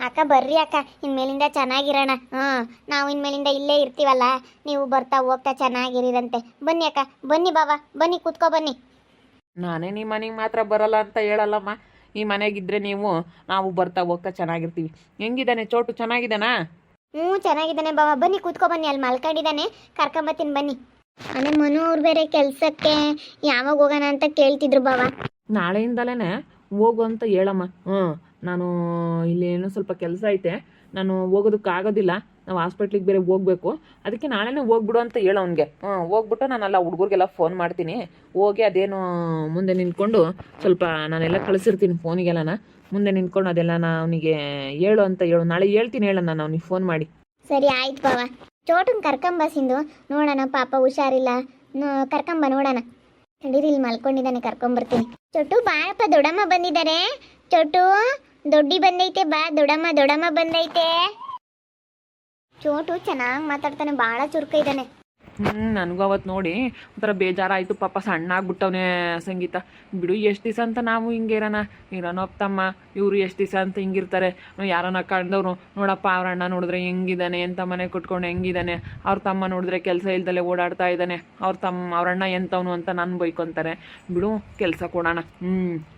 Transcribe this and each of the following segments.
ಅಕ್ಕ ಬರ್ರಿ ಅಕ್ಕ, ಇನ್ಮೇಲಿಂದ ಚೆನ್ನಾಗಿರೋಣ. ನಾವು ಇನ್ಮೇಲಿಂದ ಇಲ್ಲೇ ಇರ್ತೀವಲ್ಲ, ನೀವು ಬರ್ತಾ ಹೋಗ್ತಾ ಚೆನ್ನಾಗಿರಿರಂತೆ. ಬನ್ನಿ ಅಕ್ಕ, ಬನ್ನಿ ಬಾವ, ಬನ್ನಿ ಕೂತ್ಕೊ ಬನ್ನಿ. ನಾನೇ ನಿಮ್ಮ ಮನೆಗೆ ಮಾತ್ರ ಬರಲ್ಲ ಅಂತ ಹೇಳಲ್ಲಮ್ಮ. ಈ ಮನೆಗಿದ್ರೆ ನಾವು ಬರ್ತಾ ಹೋಗ್ತಾ ಚೆನ್ನಾಗಿರ್ತೀವಿ. ಹೆಂಗಿದ್ದಾನೆ ಚೋಟು, ಚೆನ್ನಾಗಿದ್ದಾನಾ? ಚೆನ್ನಾಗಿದ್ದಾನೆ ಬಾವ, ಬನ್ನಿ ಕೂತ್ಕೊ ಬನ್ನಿ. ಅಲ್ಲಿ ಮಲ್ಕೊಂಡಿದ್ದಾನೆ, ಕರ್ಕೊಂಬತ್ತೀನಿ ಬನ್ನಿ. ಆಮೇಲೆ ಮನು ಅವ್ರು ಬೇರೆ ಕೆಲಸಕ್ಕೆ ಯಾವಾಗ ಹೋಗೋಣ ಅಂತ ಕೇಳ್ತಿದ್ರು ಬಾವ. ನಾಳೆಯಿಂದಲೇ ಹೋಗು ಅಂತ ಹೇಳಮ್ಮ. ನಾನು ಇಲ್ಲಿ ಏನೋ ಸ್ವಲ್ಪ ಕೆಲಸ ಐತೆ, ನಾನು ಹೋಗೋದಕ್ಕಾಗೋದಿಲ್ಲ. ನಾವು ಹಾಸ್ಪಿಟ್ಲಿಗೆ ಬೇರೆ ಹೋಗ್ಬೇಕು, ಅದಕ್ಕೆ ನಾಳೆನೇ ಹೋಗ್ಬಿಡು ಅಂತ ಹೇಳು ಅವ್ನಿಗೆ. ಹೋಗ್ಬಿಟ್ಟು ನಾನೆಲ್ಲ ಹುಡುಗರಿಗೆಲ್ಲ ಫೋನ್ ಮಾಡ್ತೀನಿ. ಹೋಗಿ ಅದೇನು ಮುಂದೆ ನಿಂತ್ಕೊಂಡು ಸ್ವಲ್ಪ ನಾನೆಲ್ಲ ಕಳಿಸಿರ್ತೀನಿ ಫೋನಿಗೆಲ್ಲನ, ಮುಂದೆ ನಿಂತ್ಕೊಂಡು ಅದೆಲ್ಲ ಅವನಿಗೆ ಹೇಳು ಅಂತ ಹೇಳು. ನಾಳೆ ಹೇಳ್ತೀನಿ ಹೇಳ ನಾನು ಅವ್ನಿಗೆ ಫೋನ್ ಮಾಡಿ. ಸರಿ ಆಯ್ತು ಬಾವ. ಚೋಟನ್ ಕರ್ಕೊಂಬ ಸಿಂಧು, ನೋಡೋಣ ಪಾಪ ಹುಷಾರಿಲ್ಲ, ಕರ್ಕೊಂಬ ನೋಡೋಣ. ತಡೀರಿ, ಇಲ್ಲಿ ಮಲ್ಕೊಂಡಿದ್ದಾನೆ, ಕರ್ಕೊಂಬರ್ತೀನಿ. ಚೊಟ್ಟು ಬಾಳಪ್ಪ, ದೊಡ್ಡಮ್ಮ ಬಂದಿದ್ದಾರೆ. ಚೊಟ್ಟು, ದೊಡ್ಡಿ ಬಂದೈತೆ ಬಾ, ದೊಡ್ಡಮ್ಮ ಬಂದೈತೆ. ಚೋಟು ಚೆನ್ನಾಗಿ ಮಾತಾಡ್ತಾನೆ, ಭಾಳ ಚುರುಕ ಇದ್ದಾನೆ. ನನಗೂ ಅವತ್ತು ನೋಡಿ ಒಂಥರ ಬೇಜಾರಾಯಿತು. ಪಾಪ ಸಣ್ಣ ಆಗ್ಬಿಟ್ಟವನೇ ಸಂಗೀತ. ಬಿಡು, ಎಷ್ಟು ದಿವಸ ಅಂತ ನಾವು ಹಿಂಗೆ ಇರೋನೋಪ್ತಮ್ಮ. ಇವರು ಎಷ್ಟು ದಿವಸ ಅಂತ ಹಿಂಗಿರ್ತಾರೆ. ಯಾರನ್ನ ಕಂಡವರು, ನೋಡಪ್ಪ ಅವ್ರ ಅಣ್ಣ ನೋಡಿದ್ರೆ ಹೆಂಗಿದ್ದಾನೆ, ಎಂಥ ಮನೆ ಕೊಟ್ಕೊಂಡು ಹೆಂಗಿದ್ದಾನೆ, ಅವ್ರ ತಮ್ಮ ನೋಡಿದ್ರೆ ಕೆಲಸ ಇಲ್ದಲೆ ಓಡಾಡ್ತಾ ಇದ್ದಾನೆ, ಅವ್ರ ಅಣ್ಣ ಎಂಥವನು ಅಂತ ನಾನು ಬೈಕೊತಾರೆ. ಬಿಡು, ಕೆಲಸ ಕೊಡೋಣ.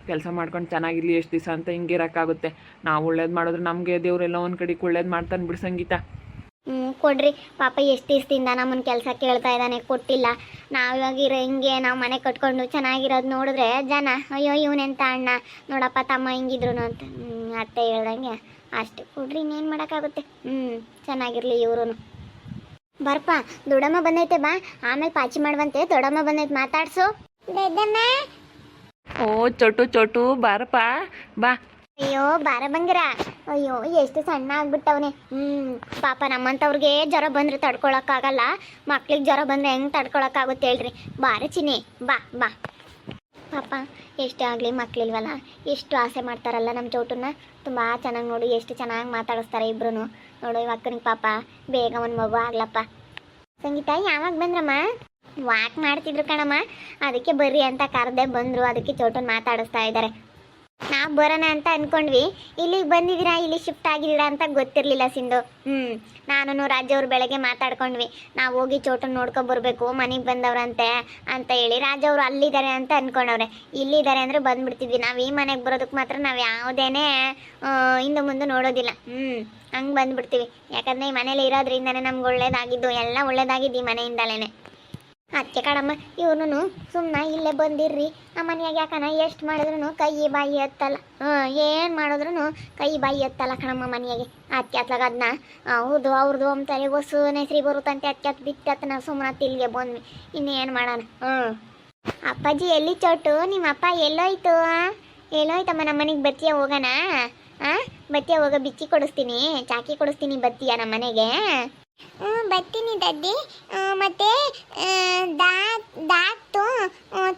ಕೆಲಸ ಮಾಡ್ಕೊಂಡು ಚೆನ್ನಾಗಿರಲಿ, ಎಷ್ಟು ದಿವಸ ಅಂತ ಹಿಂಗಿರೋಕ್ಕಾಗುತ್ತೆ. ನಾವು ಒಳ್ಳೇದು ಮಾಡಿದ್ರೆ ನಮಗೆ ದೇವರೆಲ್ಲ ಒಂದು ಕಡೆಗೆ ಒಳ್ಳೇದು ಮಾಡ್ತಾನೆ ಬಿಡು ಸಂಗೀತ. ಕೊಡ್ರಿ, ಪಾಪ ಎಷ್ಟು ದಿವಸದಿಂದ ನಮ್ಮನ್ನು ಕೆಲಸ ಕೇಳ್ತಾ ಇದ್ದಾನೆ, ಕೊಟ್ಟಿಲ್ಲ. ನಾವಿವಾಗಿರೋ ಹಿಂಗೆ ನಾವು ಮನೆ ಕಟ್ಕೊಂಡು ಚೆನ್ನಾಗಿರೋದು ನೋಡಿದ್ರೆ ಜನ, ಅಯ್ಯೋ ಇವನೆಂತ ಅಣ್ಣ, ನೋಡಪ್ಪ ತಮ್ಮ ಹಿಂಗಿದ್ರು ಅಂತ ಅತ್ತೆ ಹೇಳ್ದಂಗೆ ಅಷ್ಟೇ. ಕೊಡ್ರಿ, ಇನ್ನೇನು ಮಾಡೋಕ್ಕಾಗುತ್ತೆ. ಚೆನ್ನಾಗಿರಲಿ ಇವರು. ಬರ್ಪ, ದೊಡ್ಡಮ್ಮ ಬಂದೈತೆ ಬಾ, ಆಮೇಲೆ ಪಾಚಿ ಮಾಡುವಂತೆ. ದೊಡ್ಡಮ್ಮ ಬಂದೈತೆ, ಮಾತಾಡ್ಸು. ಓ ಚೋಟು ಬಾರಪ್ಪ ಬಾ. ಅಯ್ಯೋ ಬಾರ ಬಂಗಿರ, ಅಯ್ಯೋ ಎಷ್ಟು ಸಣ್ಣ ಆಗ್ಬಿಟ್ಟವನೆ. ಪಾಪ ನಮ್ಮಂಥವ್ರಿಗೆ ಜ್ವರ ಬಂದರೆ ತಡ್ಕೊಳಕ್ಕಾಗಲ್ಲ, ಮಕ್ಳಿಗೆ ಜ್ವರ ಬಂದರೆ ಹೆಂಗೆ ತಡ್ಕೊಳಕ್ಕಾಗುತ್ತೆ ಹೇಳ್ರಿ. ಬಾರ ಚಿನ್ನಿ, ಬಾ ಬಾ. ಪಾಪ ಎಷ್ಟೇ ಆಗಲಿ ಮಕ್ಳಿಲ್ವಲ್ಲ, ಎಷ್ಟು ಆಸೆ ಮಾಡ್ತಾರಲ್ಲ ನಮ್ಮ ಚೋಟನ್ನ. ತುಂಬ ಚೆನ್ನಾಗಿ ನೋಡಿ, ಎಷ್ಟು ಚೆನ್ನಾಗಿ ಮಾತಾಡಿಸ್ತಾರೆ ಇಬ್ರು. ನೋಡು ಈ ಅಕ್ಕನಿಗೆ ಪಾಪ ಬೇಗ ಒಂದು ಮಗು ಆಗ್ಲಪ್ಪ. ಸಂಗೀತ ಯಾವಾಗ ಬಂದ್ರಮ್ಮ? ವಾಕ್ ಮಾಡ್ತಿದ್ರು ಕಣಮ್ಮ, ಅದಕ್ಕೆ ಬರ್ರಿ ಅಂತ ಕರೆದೆ, ಬಂದರು. ಅದಕ್ಕೆ ಚೋಟನ್ ಮಾತಾಡಿಸ್ತಾ ಇದ್ದಾರೆ. ನಾವು ಬರೋಣ ಅಂತ ಅಂದ್ಕೊಂಡ್ವಿ, ಇಲ್ಲಿಗೆ ಬಂದಿದ್ದೀರಾ, ಇಲ್ಲಿ ಶಿಫ್ಟ್ ಆಗಿದ್ದೀರಾ ಅಂತ ಗೊತ್ತಿರಲಿಲ್ಲ ಸಿಂಧು. ನಾನು ರಾಜವ್ರು ಬೆಳಗ್ಗೆ ಮಾತಾಡ್ಕೊಂಡ್ವಿ, ನಾವು ಹೋಗಿ ಚೋಟನ್ ನೋಡ್ಕೊಬರ್ಬೇಕು, ಮನೆಗೆ ಬಂದವ್ರಂತೆ ಅಂತ ಹೇಳಿ. ರಾಜವ್ರು ಅಲ್ಲಿದ್ದಾರೆ ಅಂತ ಅಂದ್ಕೊಂಡವ್ರೆ, ಇಲ್ಲಿದ್ದಾರೆ ಅಂದರೆ ಬಂದ್ಬಿಡ್ತಿದ್ವಿ. ನಾವು ಈ ಮನೆಗೆ ಬರೋದಕ್ಕೆ ಮಾತ್ರ ನಾವು ಯಾವುದೇನೇ ಹಿಂದೆ ಮುಂದೆ ನೋಡೋದಿಲ್ಲ. ಹಂಗೆ ಬಂದ್ಬಿಡ್ತೀವಿ. ಯಾಕಂದರೆ ಈ ಮನೇಲಿ ಇರೋದ್ರಿಂದನೇ ನಮ್ಗೆ ಒಳ್ಳೇದಾಗಿದ್ದು, ಎಲ್ಲ ಒಳ್ಳೇದಾಗಿದ್ದು ಈ ಮನೆಯಿಂದಲೇ. ಅದಕ್ಕೆ ಕಣಮ್ಮ, ಇವನು ಸುಮ್ಮನೆ ಇಲ್ಲೇ ಬಂದಿರ್ರಿ, ಆ ಮನೆಯಾಗ ಯಾಕನ ಎಷ್ಟು ಮಾಡಿದ್ರು ಕೈ ಬಾಯಿ ಎತ್ತಲ್ಲ. ಏನು ಮಾಡಿದ್ರು ಕೈ ಬಾಯಿ ಎತ್ತಲ್ಲ ಕಣಮ್ಮ ಮನೆಯಾಗೆ. ಅದಕ್ಕೆ ಅತ್ಲಾಗ ಅದನ್ನ ಹೌದು ಅವ್ರದ್ದು ಅಂತಾರೆ, ಹೊಸು ಹೆಸ್ರಿ ಬರುತ್ತಂತೆ. ಅದಕ್ಕೆ ಬಿಟ್ಟತ್ ನಾವು ಸುಮ್ಮನೆ ತಿಲ್ಗೆ ಬಂದ್ವಿ, ಇನ್ನೇನು ಮಾಡೋಣ. ಅಪ್ಪಾಜಿ ಎಲ್ಲಿ ಚೋಟು? ನಿಮ್ಮ ಅಪ್ಪ ಎಲ್ಲೋಯ್ತು? ಎಲ್ಲೋಯ್ತಮ್ಮ? ನಮ್ಮ ಮನೆಗೆ ಬತ್ತಿಯ ಹೋಗೋಣ? ಬತ್ತಿಯ ಹೋಗೋ, ಬಿಚ್ಚಿ ಕೊಡಿಸ್ತೀನಿ, ಚಾಕಿ ಕೊಡಿಸ್ತೀನಿ, ಬತ್ತಿಯ ನಮ್ಮ ಮನೆಗೆ? ಬರ್ತೀನಿ ದದ್ದಿ. ಮತ್ತೆ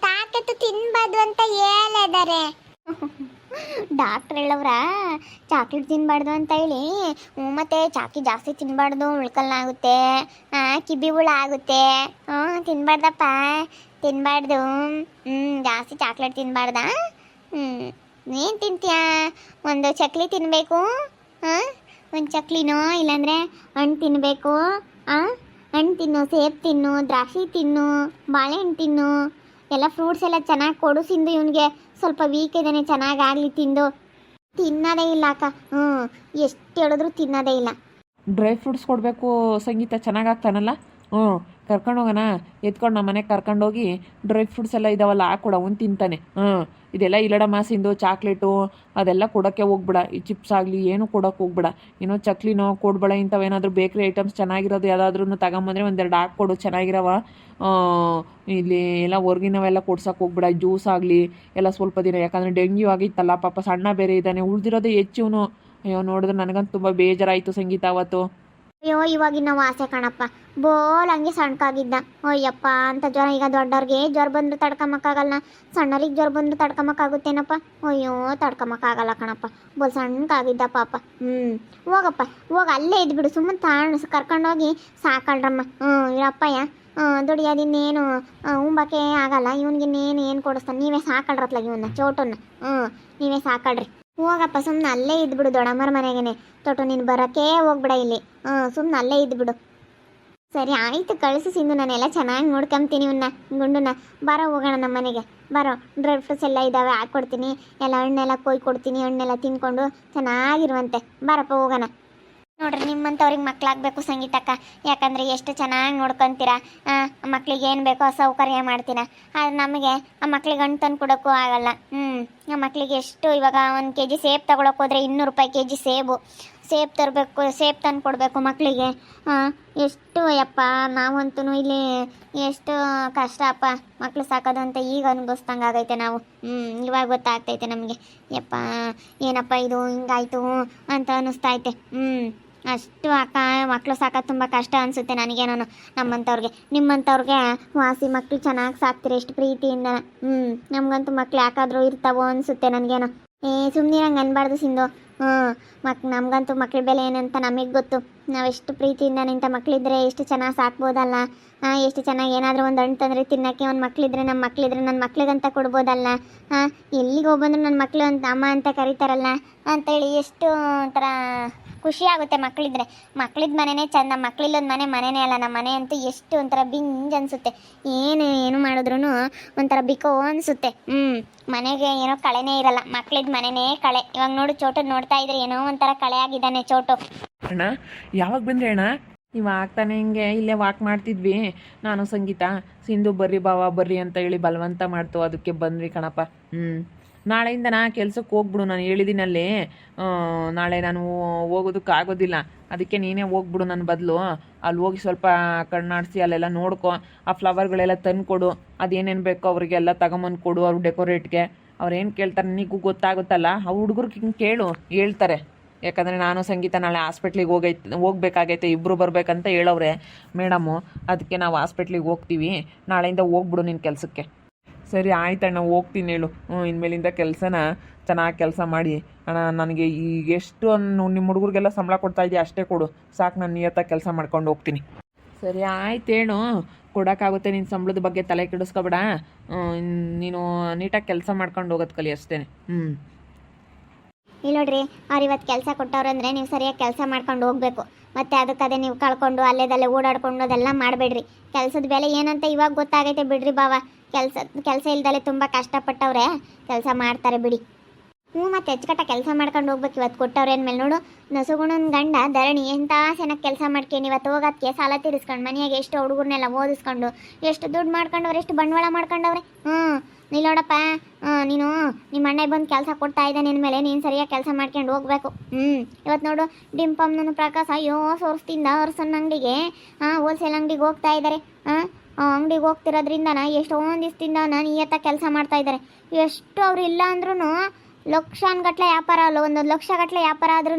ತಾಕತ್ತು ತಿನ್ಬಾರ್ದು ಅಂತ ಹೇಳಿದ್ದಾರೆ ಡಾಕ್ಟ್ರ್ ಹೇಳವ್ರ. ಚಾಕ್ಲೇಟ್ ತಿನ್ಬಾರ್ದು ಅಂತ ಹೇಳಿ. ಮತ್ತೆ ಚಾಕಿ ಜಾಸ್ತಿ ತಿನ್ಬಾರ್ದು, ಉಳ್ಕಲ್ಲಾಗುತ್ತೆ, ಕಿಬಿ ಹುಳ ಆಗುತ್ತೆ. ತಿನ್ಬಾರ್ದಪ್ಪ, ತಿನ್ಬಾರ್ದು. ಜಾಸ್ತಿ ಚಾಕ್ಲೇಟ್ ತಿನ್ಬಾರ್ದ? ಏನು ತಿಂತೀಯಾ? ಒಂದು ಚಕ್ಲಿ ತಿನ್ನಬೇಕು, ಒಂದು ಚಕ್ಲಿನೋ, ಇಲ್ಲಾಂದರೆ ಹಣ್ಣು ತಿನ್ನಬೇಕು. ಹಣ್ಣು ತಿನ್ನು, ಸೇಬು ತಿನ್ನು, ದ್ರಾಕ್ಷಿ ತಿನ್ನು, ಬಾಳೆಹಣ್ಣು ತಿನ್ನು, ಎಲ್ಲ ಫ್ರೂಟ್ಸ್ ಎಲ್ಲ ಚೆನ್ನಾಗಿ ಕೊಡು ಸಿಂಧು. ಇವನಿಗೆ ಸ್ವಲ್ಪ ವೀಕ್ ಇದ್ದಾನೆ, ಚೆನ್ನಾಗಾಗಲಿ. ತಿನ್ನೋದೇ ಇಲ್ಲ ಅಕ್ಕ. ಎಷ್ಟು ಹೇಳಿದ್ರು ತಿನ್ನೋದೇ ಇಲ್ಲ. ಡ್ರೈ ಫ್ರೂಟ್ಸ್ ಕೊಡಬೇಕು ಸಂಗೀತ, ಚೆನ್ನಾಗಾಗ್ತಾನಲ್ಲ. ಕರ್ಕೊಂಡು ಹೋಗೋಣ, ಎತ್ಕೊಂಡು ನಮ್ಮ ಮನೆಗೆ ಕರ್ಕೊಂಡೋಗಿ ಡ್ರೈ ಫ್ರೂಟ್ಸ್ ಎಲ್ಲ ಇದಾವಲ್ಲ ಹಾಕೊಡ, ಅವ್ನು ತಿಂತಾನೆ. ಇದೆಲ್ಲ ಇಲ್ಲಡಮ್ಮ ಸಿಂಧು, ಚಾಕ್ಲೇಟು ಅದೆಲ್ಲ ಕೊಡೋಕ್ಕೆ ಹೋಗ್ಬೇಡ. ಈ ಚಿಪ್ಸ್ ಆಗಲಿ ಏನೂ ಕೊಡೋಕೆ ಹೋಗ್ಬೇಡ. ಏನೋ ಚಕ್ಲಿನೋ ಕೊಡ್ಬೇಡ. ಇಂಥವೇನಾದರೂ ಬೇಕ್ರಿ ಐಟಮ್ಸ್ ಚೆನ್ನಾಗಿರೋದು ಯಾವುದಾದ್ರೂ ತಗೊಂಬಂದರೆ ಒಂದೆರಡು ಹಾಕ್ಕೊಡು, ಚೆನ್ನಾಗಿರವ. ಇಲ್ಲಿ ಎಲ್ಲ ಹೊರ್ಗಿನವೆಲ್ಲ ಕೊಡ್ಸೋಕೆ ಹೋಗ್ಬೇಡ. ಜ್ಯೂಸ್ ಆಗಲಿ ಎಲ್ಲ ಸ್ವಲ್ಪ ದಿನ, ಯಾಕಂದರೆ ಡೆಂಗ್ಯೂ ಆಗಿತ್ತಲ್ಲ, ಪಾಪ ಸಣ್ಣ ಬೇರೆ ಇದ್ದಾನೆ, ಉಳಿದಿರೋದೇ ಹೆಚ್ಚು. ಅಯ್ಯೋ ನೋಡಿದ್ರೆ ನನಗಂತೂ ತುಂಬ ಬೇಜಾರಾಯಿತು ಸಂಗೀತ ಅವತ್ತು. ಅಯ್ಯೋ ಇವಾಗಿನ ವಾಸೆ ಕಣಪ್ಪ, ಬೋಲ್ ಹಂಗೆ ಸಣ್ಣಕಾಗಿದ್ದ. ಅಯ್ಯಪ್ಪ ಅಂತ ಜ್ವರ. ಈಗ ದೊಡ್ಡವ್ರಿಗೆ ಜ್ವರ ಬಂದ್ರೆ ತಡ್ಕೊಂಬಕ್ಕಾಗಲ್ಲ, ಸಣ್ಣರಿಗೆ ಜ್ವರ ಬಂದ್ರೆ ತಡ್ಕೊಂಬಕ್ಕಾಗುತ್ತೇನಪ್ಪ? ಅಯ್ಯೋ ತಡ್ಕೊಂಬಕ್ಕಾಗಲ್ಲ ಕಣಪ್ಪ, ಬೋಲ್ ಸಣ್ಣಕಾಗಿದ್ದ ಪಾಪ. ಹೋಗಪ್ಪ ಹೋಗಿ, ಅಲ್ಲೇ ಇದ್ಬಿಡು, ಸುಮ್ಮನೆ ಕರ್ಕೊಂಡೋಗಿ ಸಾಕಳ್ರಮ್ಮ. ಇರಪ್ಪಯ್ಯ ದುಡಿಯೋದಿನ್ನೇನು ಉಂಬಕ್ಕೆ ಆಗಲ್ಲ. ಇವನಿಗೆ ಇನ್ನೇನು ಏನು ಕೊಡಿಸ್ತಾನೆ? ನೀವೇ ಸಾಕಳ್ರತ್ಲಾಗ ಇವನ್ನ ಚೋಟನ್ನ. ನೀವೇ ಸಾಕಳ್ರಿ. ಹೋಗಪ್ಪ ಸುಮ್ಮನೆ ಅಲ್ಲೇ ಇದ್ಬಿಡು ದೊಡ್ಡಮ್ಮರ ಮನೆಗೇನೆ. ತೊಟ್ಟು ನೀನು ಬರೋಕ್ಕೆ ಹೋಗ್ಬಿಡ ಇಲ್ಲಿ. ಸುಮ್ಮನೆ ಅಲ್ಲೇ ಇದ್ಬಿಡು. ಸರಿ ಆಯಿತು, ಕಳಿಸಿ ಸಿಂಧು, ನಾನೆಲ್ಲ ಚೆನ್ನಾಗಿ ನೋಡ್ಕೊಂತೀನಿ ಇವನ್ನ ಗುಂಡುನ. ಬರೋ ಹೋಗೋಣ ನಮ್ಮ ಮನೆಗೆ. ಬರೋ, ಡ್ರೈ ಫ್ರೂಟ್ಸ್ ಎಲ್ಲ ಇದ್ದಾವೆ, ಹಾಕ್ಕೊಡ್ತೀನಿ. ಎಲ್ಲ ಹಣ್ಣೆಲ್ಲ ಕೊಯ್ ಕೊಡ್ತೀನಿ, ಹಣ್ಣೆಲ್ಲ ತಿನ್ಕೊಂಡು ಚೆನ್ನಾಗಿರುವಂತೆ. ಬರಪ್ಪ ಹೋಗೋಣ. ನೋಡ್ರಿ, ನಿಮ್ಮಂಥವ್ರಿಗೆ ಮಕ್ಳಾಗಬೇಕು ಸಂಗೀತಕ್ಕ. ಯಾಕಂದರೆ ಎಷ್ಟು ಚೆನ್ನಾಗಿ ನೋಡ್ಕೊತೀರಾ. ಮಕ್ಳಿಗೆ ಏನು ಬೇಕೋ ಸೌಕರ್ಯ ಮಾಡ್ತೀನ. ಆದರೆ ನಮಗೆ ಆ ಮಕ್ಳಿಗೆ ಹಣ್ಣು ತಂದು ಕೊಡೋಕ್ಕೂ ಆಗಲ್ಲ. ಆ ಮಕ್ಳಿಗೆ ಎಷ್ಟು ಇವಾಗ 1 kg ಸೇಬು ತೊಗೊಳಕ್ಕೆ ಹೋದರೆ 200 ರೂಪಾಯಿ kg ಸೇಬು ತರಬೇಕು, ಸೇಬು ತಂದು ಕೊಡಬೇಕು ಮಕ್ಕಳಿಗೆ. ಎಷ್ಟು ಯಪ್ಪ, ನಾವಂತೂ ಇಲ್ಲಿ ಎಷ್ಟು ಕಷ್ಟ ಅಪ್ಪ ಮಕ್ಳು ಸಾಕೋದು ಅಂತ ಈಗ ಅನ್ಭವಿಸ್ದಂಗೆ ಆಗೈತೆ ನಾವು. ಇವಾಗ ಗೊತ್ತಾಗ್ತೈತೆ ನಮಗೆ. ಯಪ್ಪ ಏನಪ್ಪ ಇದು ಹಿಂಗಾಯ್ತು ಅಂತ ಅನ್ನಿಸ್ತೈತೆ. ಅಷ್ಟು ಅಕ್ಕ, ಮಕ್ಕಳು ಸಾಕೋದು ತುಂಬ ಕಷ್ಟ ಅನಿಸುತ್ತೆ ನನಗೇನೋ. ನಮ್ಮಂಥವ್ರಿಗೆ, ನಿಮ್ಮಂಥವ್ರಿಗೆ ವಾಸಿ ಮಕ್ಕಳು ಚೆನ್ನಾಗಿ ಸಾಕ್ತೀರಿ ಎಷ್ಟು ಪ್ರೀತಿಯಿಂದ. ನಮಗಂತೂ ಮಕ್ಳು ಯಾಕಾದರೂ ಇರ್ತಾವೋ ಅನಿಸುತ್ತೆ ನನಗೇನೋ. ಸುಮ್ಮನಿರಂಗೆ ಅನ್ಬಾರ್ದು ಸಿಂಧು. ನಮಗಂತೂ ಮಕ್ಳ ಬೆಲೆ ಏನಂತ ನಮಗೆ ಗೊತ್ತು. ನಾವೆಷ್ಟು ಪ್ರೀತಿಯಿಂದ ನಿಂತ ಮಕ್ಕಳಿದ್ರೆ ಎಷ್ಟು ಚೆನ್ನಾಗಿ ಸಾಕ್ಬೋದಲ್ಲ. ಎಷ್ಟು ಚೆನ್ನಾಗಿ ಏನಾದರೂ ಒಂದು ಹಣ್ಣು ತಂದರೆ ತಿನ್ನೋಕ್ಕೆ ಒಂದು ಮಕ್ಕಳಿದ್ರೆ, ನಮ್ಮ ಮಕ್ಕಳಿದ್ರೆ ನನ್ನ ಮಕ್ಳಿಗಂತ ಕೊಡ್ಬೋದಲ್ಲ. ಎಲ್ಲಿಗೆ ಹೋಗ್ಬಂದ್ರು ನನ್ನ ಮಕ್ಕಳು ಅಂತ ಅಮ್ಮ ಅಂತ ಕರೀತಾರಲ್ಲ ಅಂತೇಳಿ ಎಷ್ಟು ಒಂಥರ ಖುಷಿ ಆಗುತ್ತೆ ಮಕ್ಕಳಿದ್ರೆ. ಮಕ್ಕಳಿದ್ದ ಮನೆಯೇ ಚಂದ, ಮಕ್ಕಳಿಲ್ಲದ ಮನೆಯೇ ಅಲ್ಲ. ನಮ್ಮ ಮನೆ ಅಂತೂ ಎಷ್ಟು ಒಂಥರ ಬಿಂಜ್ ಅನಿಸುತ್ತೆ. ಏನು ಮಾಡಿದ್ರು ಒಂಥರ ಬಿಕೋ ಅನಿಸುತ್ತೆ. ಮನೆಗೆ ಏನೋ ಕಳೆನೇ ಇರಲ್ಲ, ಮಕ್ಕಳಿದ್ದ ಮನೆಯೇ ಕಳೆ. ಇವಾಗ ನೋಡು, ಚೋಟು ನೋಡ್ತಾ ಇದ್ರೆ ಏನೋ ಒಂಥರ ಕಳೆ ಆಗಿದ್ದಾನೆ ಚೋಟು. ಅಣ್ಣ ಯಾವಾಗ ಬಂದ್ರೆ ಅಣ್ಣ? ನೀವು ಆಗ್ತಾನೆ ಹಿಂಗೆ ಇಲ್ಲೇ ವಾಕ್ ಮಾಡ್ತಿದ್ವಿ ನಾನು ಸಂಗೀತ. ಸಿಂಧು ಬರ್ರಿ ಬಾವ ಬರ್ರಿ ಅಂತ ಹೇಳಿ ಬಲವಂತ ಮಾಡ್ತು, ಅದಕ್ಕೆ ಬಂದ್ವಿ ಕಣಪ್ಪ. ನಾಳೆಯಿಂದ ನಾ ಕೆಲ್ಸಕ್ಕೆ ಹೋಗ್ಬಿಡು, ನಾನು ಹೇಳಿದ್ದೀನಲ್ಲಿ. ನಾಳೆ ನಾನು ಹೋಗೋದಕ್ಕೆ ಆಗೋದಿಲ್ಲ, ಅದಕ್ಕೆ ನೀನೇ ಹೋಗ್ಬಿಡು ನನ್ನ ಬದಲು. ಅಲ್ಲಿ ಹೋಗಿ ಸ್ವಲ್ಪ ಕಣ್ಣಾಡಿಸಿ ಅಲ್ಲೆಲ್ಲ ನೋಡ್ಕೊ. ಆ ಫ್ಲವರ್ಗಳೆಲ್ಲ ತಂದು ಕೊಡು, ಅದೇನೇನು ಬೇಕೋ ಅವರಿಗೆಲ್ಲ ತಗೊಂಬಂದು ಕೊಡು. ಅವ್ರು ಡೆಕೋರೇಟ್ಗೆ ಅವ್ರೇನು ಕೇಳ್ತಾರೆ ನಿನಗೂ ಗೊತ್ತಾಗುತ್ತಲ್ಲ. ಅವ್ರು ಹುಡುಗರಿಗೆ ಹಿಂಗೆ ಕೇಳು, ಹೇಳ್ತಾರೆ. ಯಾಕಂದರೆ ನಾನು ಸಂಗೀತ ನಾಳೆ ಹಾಸ್ಪಿಟ್ಲಿಗೆ ಹೋಗ್ಬೇಕಾಗೈತೆ, ಇಬ್ಬರು ಬರಬೇಕಂತ ಹೇಳವ್ರೆ ಮೇಡಮು. ಅದಕ್ಕೆ ನಾವು ಹಾಸ್ಪಿಟ್ಲಿಗೆ ಹೋಗ್ತೀವಿ. ನಾಳೆಯಿಂದ ಹೋಗ್ಬಿಡು ನಿನ್ನ ಕೆಲಸಕ್ಕೆ. ಸರಿ ಆಯ್ತಣ್ಣ, ಹೋಗ್ತೀನಿ ಹೇಳು. ಇನ್ಮೇಲಿಂದ ಕೆಲಸನ ಚೆನ್ನಾಗಿ ಕೆಲಸ ಮಾಡಿ ಅಣ್ಣ. ನನಗೆ ಈಗ ಎಷ್ಟು ನಿಮ್ಮ ಹುಡುಗರಿಗೆಲ್ಲ ಸಂಬಳ ಕೊಡ್ತಾ ಇದೆಯಾ ಅಷ್ಟೇ ಕೊಡು ಸಾಕು. ನಾನು ನಿಯತ್ತಾಗಿ ಕೆಲಸ ಮಾಡ್ಕೊಂಡು ಹೋಗ್ತೀನಿ. ಸರಿ ಆಯ್ತು ಹೇಳು, ಕೊಡೋಕ್ಕಾಗುತ್ತೆ. ನಿನ್ನ ಸಂಬಳದ ಬಗ್ಗೆ ತಲೆ ಕೆಡಿಸ್ಕೊಬೇಡ. ನೀನು ನೀಟಾಗಿ ಕೆಲಸ ಮಾಡ್ಕೊಂಡು ಹೋಗೋದು ಕಲಿ ಅಷ್ಟೇ. ಇಲ್ಲಿ ನೋಡ್ರಿ, ಅವ್ರು ಇವತ್ತು ಕೆಲಸ ಕೊಟ್ಟವ್ರಂದ್ರೆ ನೀವು ಸರಿಯಾಗಿ ಕೆಲಸ ಮಾಡ್ಕೊಂಡು ಹೋಗ್ಬೇಕು. ಮತ್ತು ಅದಕ್ಕದೇ ನೀವು ಕಳ್ಕೊಂಡು ಅಲ್ಲೇದಲ್ಲೇ ಓಡಾಡ್ಕೊಂಡು ಅದೆಲ್ಲ ಮಾಡಬೇಡ್ರಿ. ಕೆಲಸದ ಬೆಲೆ ಏನಂತ ಇವಾಗ ಗೊತ್ತಾಗೈತೆ ಬಿಡ್ರಿ ಬಾವ. ಕೆಲಸ ಇಲ್ದಲೆ ತುಂಬ ಕಷ್ಟಪಟ್ಟವ್ರೆ, ಕೆಲಸ ಮಾಡ್ತಾರೆ ಬಿಡಿ. ಮತ್ತು ಹೆಚ್ಚುಕಟ್ಟ ಕೆಲಸ ಮಾಡ್ಕೊಂಡು ಹೋಗ್ಬೇಕು. ಇವತ್ತು ಕೊಟ್ಟವ್ರೆ ಅಂದಮೇಲೆ ನೋಡು, ನಸುಗುಣನ ಗಂಡ ಧರಣಿ ಎಂಥ ಚೆನ್ನಾಗಿ ಕೆಲಸ ಮಾಡ್ಕೊಂಡು ಇವತ್ತು ಹೋಗೋದಕ್ಕೆ ಸಾಲ ತೀರಿಸ್ಕೊಂಡು ಮನೆಯಾಗೆ ಎಷ್ಟು ಹುಡುಗರನ್ನೆಲ್ಲ ಓದಿಸ್ಕೊಂಡು ಎಷ್ಟು ದುಡ್ಡು ಮಾಡ್ಕೊಂಡವ್ರೆ, ಎಷ್ಟು ಬಂಡವಾಳ ಮಾಡ್ಕೊಂಡವ್ರೆ. ನೋಡಪ್ಪ, ನೀನು ನಿಮ್ಮ ಅಣ್ಣ ಬಂದು ಕೆಲಸ ಕೊಡ್ತಾ ಇದ್ದಾನೆ ಅಂದಮೇಲೆ ನೀನು ಸರಿಯಾಗಿ ಕೆಲಸ ಮಾಡ್ಕೊಂಡು ಹೋಗ್ಬೇಕು. ಇವತ್ತು ನೋಡು, ಡಿಂಪಮ್ನೂ ಪ್ರಕಾಶ ಅಯ್ಯೋ ಸೋರ್ಸ್ತಿಂದ ಅರ್ಸನ್ ಅಂಗಡಿಗೆ ಹೋಲ್ಸೇಲ್ ಅಂಗಡಿಗೆ ಹೋಗ್ತಾ ಇದ್ದಾರೆ. ಅಂಗಡಿಗೆ ಹೋಗ್ತಿರೋದ್ರಿಂದನ ಎಷ್ಟೊಂದು ದಿವಸದಿಂದ ನಿಯತ್ತಾಗಿ ಕೆಲಸ ಮಾಡ್ತಾ ಇದ್ದಾರೆ. ಎಷ್ಟು ಅವ್ರು ಇಲ್ಲ ಅಂದ್ರೂ ಲಕ್ಷಾನ್ಗಟ್ಲೆ ವ್ಯಾಪಾರ ಅಲ್ಲ, 1 ಲಕ್ಷ ಗಟ್ಟಲೆ ವ್ಯಾಪಾರ ಆದ್ರೂ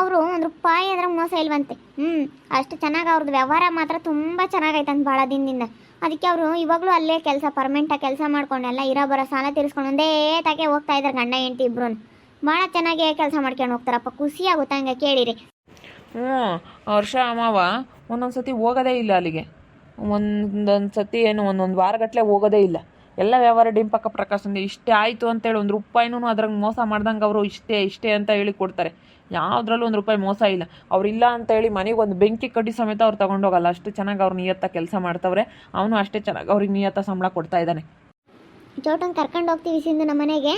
ಅವರು 1 ರೂಪಾಯಿ ಅಂದ್ರೆ ಮೋಸ ಇಲ್ವಂತೆ. ಅಷ್ಟು ಚೆನ್ನಾಗಿ ಅವ್ರದ್ದು ವ್ಯವಹಾರ ಮಾತ್ರ ತುಂಬ ಚೆನ್ನಾಗೈತಂತ ಭಾಳ ದಿನದಿಂದ. ಅದಕ್ಕೆ ಅವರು ಇವಾಗಲೂ ಅಲ್ಲೇ ಕೆಲಸ ಪರ್ಮನೆಂಟಾಗಿ ಕೆಲಸ ಮಾಡ್ಕೊಂಡೆಲ್ಲ ಇರೋ ಬರೋ ಸಾಲ ತೀರಿಸ್ಕೊಂಡು ಒಂದೇ ತಾಕೆ ಹೋಗ್ತಾ ಇದ್ದಾರೆ ಗಂಡ ಹೆಂಡತಿ ಇಬ್ರು. ಭಾಳ ಚೆನ್ನಾಗಿ ಕೆಲಸ ಮಾಡ್ಕೊಂಡು ಹೋಗ್ತಾರಪ್ಪ, ಖುಷಿ ಆಗುತ್ತೆ ಹಂಗೆ ಕೇಳಿರಿ. ವರ್ಷ ಅಮ್ಮವ ಒಂದೊಂದು ಸತಿ ಹೋಗೋದೇ ಇಲ್ಲ ಅಲ್ಲಿಗೆ. ಒಂದೊಂದು ಸತಿ ಏನು ಒಂದೊಂದು ವಾರಗಟ್ಟಲೆ ಹೋಗೋದೇ ಇಲ್ಲ. ಎಲ್ಲ ವ್ಯವಹಾರ ಡಿಂಪಕ್ಕ ಪ್ರಕಾಶಂದೆ ಇಷ್ಟೇ ಆಯಿತು ಅಂತೇಳಿ 1 ರೂಪಾಯಿನೂ ಅದ್ರಂಗೆ ಮೋಸ ಮಾಡ್ದಂಗೆ ಅವರು ಇಷ್ಟೇ ಅಂತ ಹೇಳಿ ಕೊಡ್ತಾರೆ. ಯಾವುದ್ರಲ್ಲೂ 1 ರೂಪಾಯಿ ಮೋಸ ಇಲ್ಲ. ಅವ್ರಿಲ್ಲ ಅಂತೇಳಿ ಮನೆಗೆ ಒಂದು ಬೆಂಕಿ ಕಡ್ಡಿ ಸಮೇತ ಅವ್ರು ತೊಗೊಂಡೋಗಲ್ಲ. ಅಷ್ಟು ಚೆನ್ನಾಗಿ ಅವ್ರು ನಿಯತ್ತ ಕೆಲಸ ಮಾಡ್ತವ್ರೆ. ಅವನು ಅಷ್ಟೇ ಚೆನ್ನಾಗಿ ಅವ್ರಿಗೆ ನಿಯತ್ತ ಸಂಬಳ ಕೊಡ್ತಾ ಇದ್ದಾನೆ. ಚೋಟನ್ ಕರ್ಕೊಂಡು ಹೋಗ್ತೀವಿ ಸಿಂಧು ನಮ್ಮ ಮನೆಗೆ.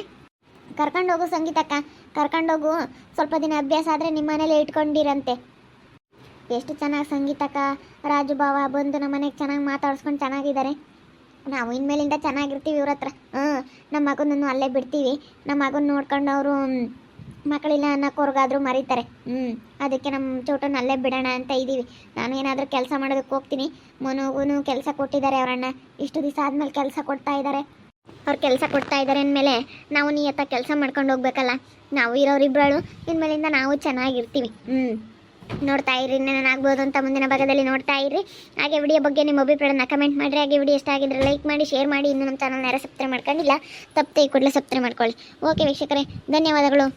ಕರ್ಕೊಂಡೋಗು ಸಂಗೀತಕ್ಕ, ಕರ್ಕೊಂಡೋಗು. ಸ್ವಲ್ಪ ದಿನ ಅಭ್ಯಾಸ ಆದರೆ ನಿಮ್ಮ ಮನೇಲಿ ಇಟ್ಕೊಂಡಿರಂತೆ. ಎಷ್ಟು ಚೆನ್ನಾಗಿ ಸಂಗೀತಕ್ಕ ರಾಜು ಭಾವ ಬಂದು ನಮ್ಮ ಮನೆಗೆ ಚೆನ್ನಾಗಿ ಮಾತಾಡ್ಸ್ಕೊಂಡು ಚೆನ್ನಾಗಿದ್ದಾರೆ. ನಾವು ಇನ್ಮೇಲಿಂದ ಚೆನ್ನಾಗಿರ್ತೀವಿ ಇವ್ರ ಹತ್ರ. ನಮ್ಮ ಮಗನನ್ನು ಅಲ್ಲೇ ಬಿಡ್ತೀವಿ. ನಮ್ಮ ಮಗನ ನೋಡ್ಕೊಂಡು ಅವರು ಮಕ್ಕಳಿಲ್ಲ ಅನ್ನೋರ್ಗಾದ್ರೂ ಮರೀತಾರೆ. ಅದಕ್ಕೆ ನಮ್ಮ ಚೋಟನ್ನು ಅಲ್ಲೇ ಬಿಡೋಣ ಅಂತ ಇದ್ದೀವಿ. ನಾನು ಏನಾದರೂ ಕೆಲಸ ಮಾಡೋದಕ್ಕೆ ಹೋಗ್ತೀನಿ. ಮನೋಗೂ ಕೆಲಸ ಕೊಟ್ಟಿದ್ದಾರೆ ಅವರಣ್ಣ. ಇಷ್ಟು ದಿವಸ ಆದಮೇಲೆ ಕೆಲಸ ಕೊಡ್ತಾ ಇದ್ದಾರೆ. ಅವ್ರು ಕೆಲಸ ಕೊಡ್ತಾ ಇದ್ದಾರೆ ಅಂದಮೇಲೆ ನಾವು ನಿಯತ್ತಾಗಿ ಕೆಲಸ ಮಾಡ್ಕೊಂಡು ಹೋಗ್ಬೇಕಲ್ಲ. ನಾವು ಇರೋರಿಬ್ಬರು ಇನ್ಮೇಲಿಂದ ನಾವು ಚೆನ್ನಾಗಿರ್ತೀವಿ. ನೋಡ್ತಾ ಇರ್ರಿ, ಏನಾಗ್ಬೋದು ಅಂತ ಮುಂದಿನ ಭಾಗದಲ್ಲಿ ನೋಡ್ತಾ ಇರ್ರಿ. ಹಾಗೆ ವಿಡಿಯೋ ಬಗ್ಗೆ ನಿಮ್ಮ ಅಭಿಪ್ರಾಯನ ಕಮೆಂಟ್ ಮಾಡಿರಿ. ಹಾಗೆ ವಿಡಿಯೋ ಇಷ್ಟ ಆಗಿದ್ರೆ ಲೈಕ್ ಮಾಡಿ, ಶೇರ್ ಮಾಡಿ. ಇನ್ನೂ ನಮ್ಮ ಚಾನಲ್ನ ಯಾರು ಸಬ್ಸ್ಕ್ರೈಬ್ ಮಾಡ್ಕೊಂಡಿಲ್ಲ ತಪ್ಪದೆ ಈ ಕೂಡಲೇ ಸಬ್ಸ್ಕ್ರೈಬ್ ಮಾಡ್ಕೊಳ್ಳಿ. ಓಕೆ ವೀಕ್ಷಕರೇ, ಧನ್ಯವಾದಗಳು.